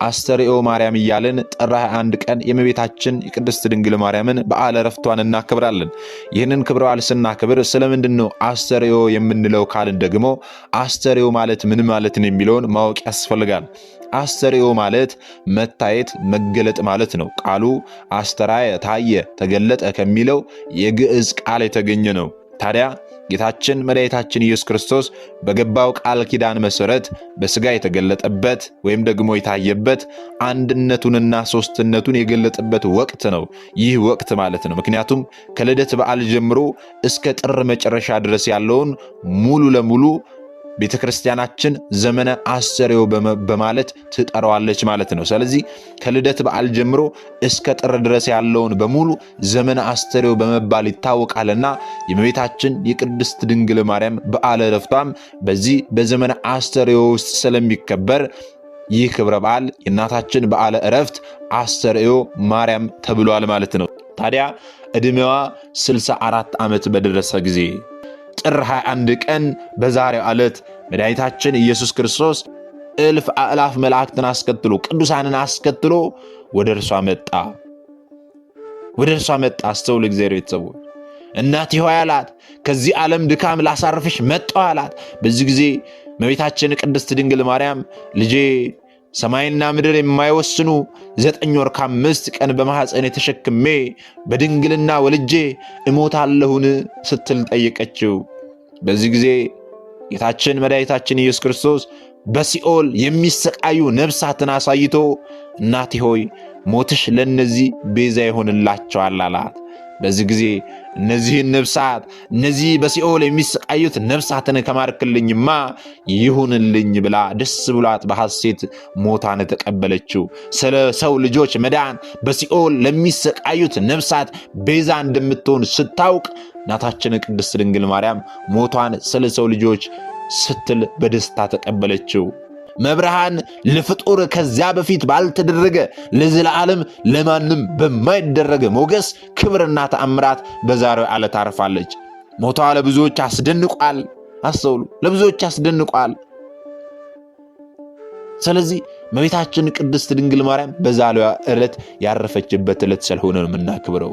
አስተርእዮ ማርያም እያልን ጥር 21 ቀን የእመቤታችን የቅድስት ድንግል ማርያምን በዓለ ዕረፍቷን እናከብራለን። ይህንን ክብረ በዓል ስናከብር ስለምንድነው አስተርእዮ የምንለው ካልን ደግሞ አስተርእዮ ማለት ምን ማለት ነው የሚለውን ማወቅ ያስፈልጋል። አስተርእዮ ማለት መታየት መገለጥ ማለት ነው። ቃሉ አስተራየ ታየ ተገለጠ ከሚለው የግዕዝ ቃል የተገኘ ነው። ታዲያ ጌታችን መድኃኒታችን ኢየሱስ ክርስቶስ በገባው ቃል ኪዳን መሰረት በሥጋ የተገለጠበት ወይም ደግሞ የታየበት አንድነቱንና ሶስትነቱን የገለጠበት ወቅት ነው ይህ ወቅት ማለት ነው። ምክንያቱም ከልደት በዓል ጀምሮ እስከ ጥር መጨረሻ ድረስ ያለውን ሙሉ ለሙሉ ቤተክርስቲያናችን ዘመነ አስተርእዮ በማለት ትጠራዋለች ማለት ነው። ስለዚህ ከልደት በዓል ጀምሮ እስከ ጥር ድረስ ያለውን በሙሉ ዘመነ አስተርእዮ በመባል ይታወቃልና የእመቤታችን የቅድስት ድንግል ማርያም በዓለ ዕረፍቷም በዚህ በዘመነ አስተርእዮ ውስጥ ስለሚከበር ይህ ክብረ በዓል የእናታችን በዓለ ዕረፍት አስተርእዮ ማርያም ተብሏል ማለት ነው። ታዲያ ዕድሜዋ 64 ዓመት በደረሰ ጊዜ ጥር 21 ቀን በዛሬው ዕለት መድኃኒታችን ኢየሱስ ክርስቶስ እልፍ አእላፍ መላእክትን አስከትሎ ቅዱሳንን አስከትሎ ወደ እርሷ መጣ። አስተውሉ እግዚአብሔር ቤተሰቦች። እናቴ ሆይ አላት፣ ከዚህ ዓለም ድካም ላሳርፍሽ መጣሁ አላት። በዚህ ጊዜ እመቤታችን ቅድስት ድንግል ማርያም ልጄ ሰማይና ምድር የማይወስኑ 9 ወር ከ5 ቀን በማኅፀን ተሸክሜ በድንግልና ወልጄ እሞታለሁን ስትል ጠየቀችው። በዚህ ጊዜ ጌታችን መድኃኒታችን ኢየሱስ ክርስቶስ በሲኦል የሚሰቃዩ ነፍሳትን አሳይቶ እናቴ ሆይ ሞትሽ ለነዚህ ቤዛ ይሆንላቸዋል አላት። በዚህ ጊዜ እነዚህን ነፍሳት እነዚህ በሲኦል የሚሰቃዩት ነፍሳትን ከማርክልኝማ ይሁንልኝ ብላ ደስ ብሏት በሐሴት ሞታን ተቀበለችው። ስለ ሰው ልጆች መዳን በሲኦል ለሚሰቃዩት ነፍሳት ቤዛ እንደምትሆን ስታውቅ እናታችን ቅድስት ድንግል ማርያም ሞቷን ስለ ሰው ልጆች ስትል በደስታ ተቀበለችው። መብርሃን ለፍጡር ከዚያ በፊት ባልተደረገ ለዘላለም ለማንም በማይደረግ ሞገስ ክብርና ተአምራት በዛሬው ዕለት አርፋለች። ሞቷ ለብዙዎች አስደንቋል። አስተውሉ፣ ለብዙዎች አስደንቋል። ስለዚህ እመቤታችን ቅድስት ድንግል ማርያም በዛሬው ዕለት ያረፈችበት ዕለት ስለሆነ ነው የምናከብረው።